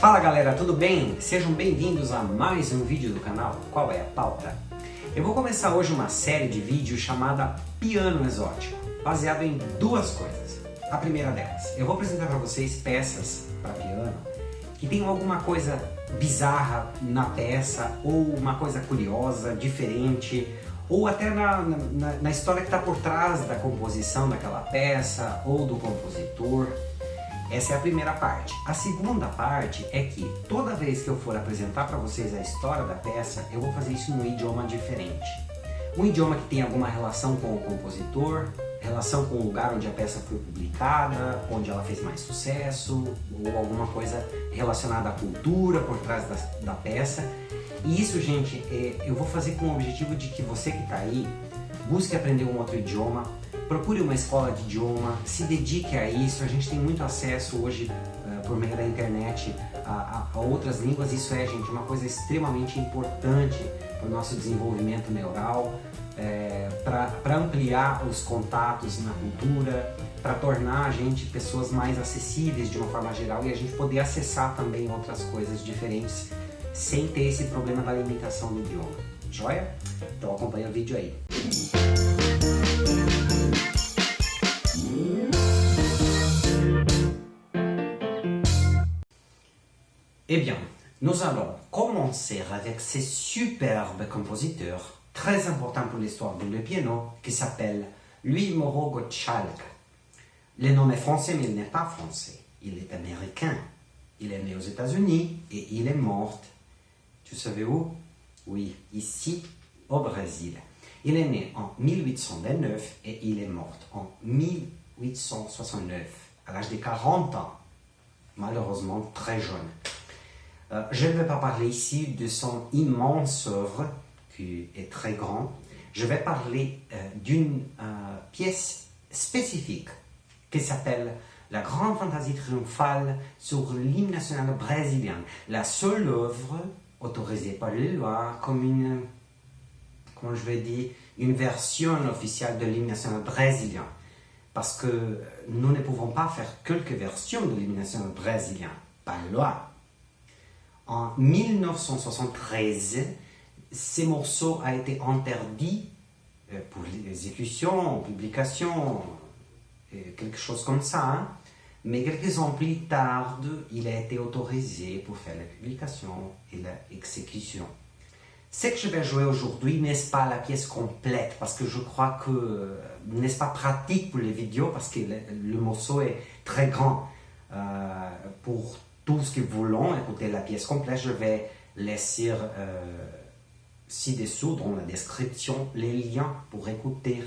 Fala galera, tudo bem? Sejam bem-vindos a mais um vídeo do canal. Qual é a pauta? Eu vou começar hoje uma série de vídeos chamada Piano Exótico, baseado em duas coisas. A primeira delas, eu vou apresentar para vocês peças para piano que tenham alguma coisa bizarra na peça, ou uma coisa curiosa, diferente, ou até na história que está por trás da composição daquela peça ou do compositor. Essa é a primeira parte. A segunda parte é que toda vez que eu for apresentar para vocês a história da peça, eu vou fazer isso num idioma diferente. Um idioma que tem alguma relação com o compositor, relação com o lugar onde a peça foi publicada, onde ela fez mais sucesso, ou alguma coisa relacionada à cultura por trás da peça. E isso, gente, eu vou fazer com o objetivo de que você que está aí busque aprender um outro idioma, procure uma escola de idioma, se dedique a isso. A gente tem muito acesso hoje por meio da internet a outras línguas. Isso é, gente, uma coisa extremamente importante para o nosso desenvolvimento neural, para ampliar os contatos na cultura, para tornar a gente pessoas mais acessíveis de uma forma geral e a gente poder acessar também outras coisas diferentes sem ter esse problema da limitação do idioma. Joia? Então acompanha o vídeo aí. Eh bien, nous allons commencer avec ce superbe compositeur, très important pour l'histoire du piano, qui s'appelle Louis Moreau Gottschalk. Le nom est français, mais il n'est pas français. Il est américain. Il est né aux États-Unis et il est mort. Tu savais où? Oui, ici, au Brésil. Il est né en 1829 et il est mort en 1869, à l'âge de 40 ans. Malheureusement, très jeune. Je ne vais pas parler ici de son immense œuvre, qui est très grande. Je vais parler d'une pièce spécifique qui s'appelle La Grande Fantaisie Triomphale sur l'hymne national brésilien. La seule œuvre autorisée par les lois comme une, comment je vais dire, une version officielle de l'hymne national brésilien. Parce que nous ne pouvons pas faire quelques versions de l'hymne national brésilien, par loi. En 1973, ce morceau a été interdit pour l'exécution, publication, quelque chose comme ça. Hein? Mais quelques ans plus tard, il a été autorisé pour faire la publication et l'exécution. Ce que je vais jouer aujourd'hui n'est pas la pièce complète, parce que je crois que n'est pas pratique pour les vidéos, parce que le morceau est très grand. Pour tous ceux qui voulons écouter la pièce complète, je vais laisser ci-dessous dans la description les liens pour écouter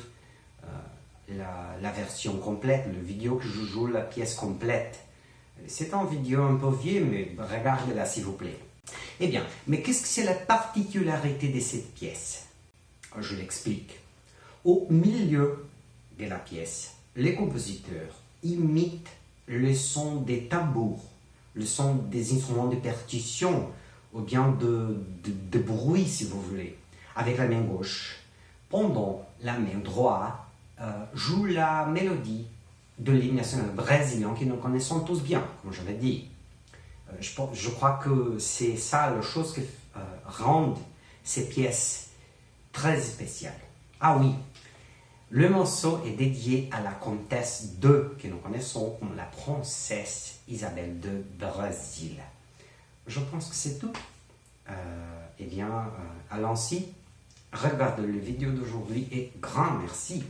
la version complète, le vidéo que je joue la pièce complète. C'est une vidéo un peu vieille, mais regardez-la s'il vous plaît. Eh bien, mais qu'est-ce que c'est la particularité de cette pièce? Je l'explique. Au milieu de la pièce, les compositeurs imitent le son des tambours, le son des instruments de percussion, ou bien de bruit si vous voulez, avec la main gauche. Pendant la main droite, joue la mélodie de l'hymne national brésilien que nous connaissons tous bien, comme je l'ai dit. Je crois que c'est ça la chose qui rend ces pièces très spéciales. Ah oui, le morceau est dédié à la comtesse de, que nous connaissons comme la princesse Isabelle de Brésil. Je pense que c'est tout. Eh bien, allons-y, regardez la vidéo d'aujourd'hui et grand merci.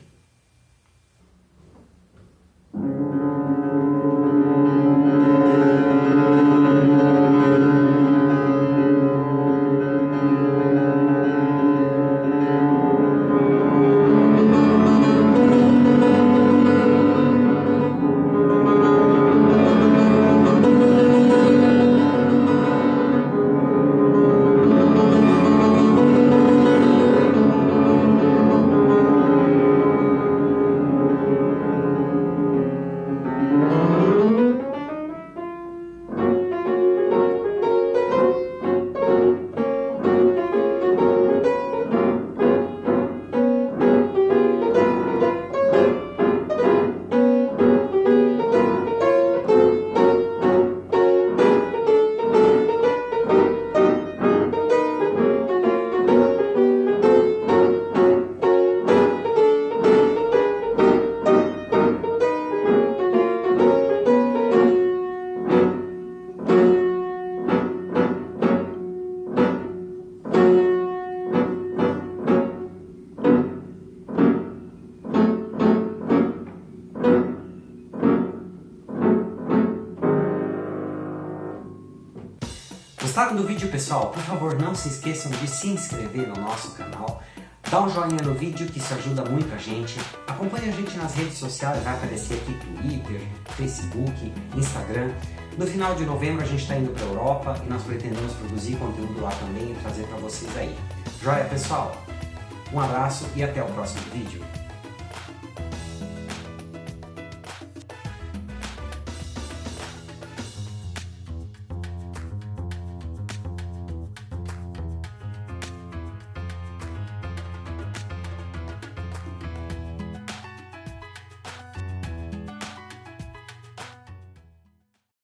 Gostaram do vídeo, pessoal? Por favor, não se esqueçam de se inscrever no nosso canal. Dá um joinha no vídeo, que isso ajuda muito a gente. Acompanhe a gente nas redes sociais, vai aparecer aqui Twitter, Facebook, Instagram. No final de novembro a gente está indo para a Europa e nós pretendemos produzir conteúdo lá também e trazer para vocês aí. Joia, pessoal? Um abraço e até o próximo vídeo.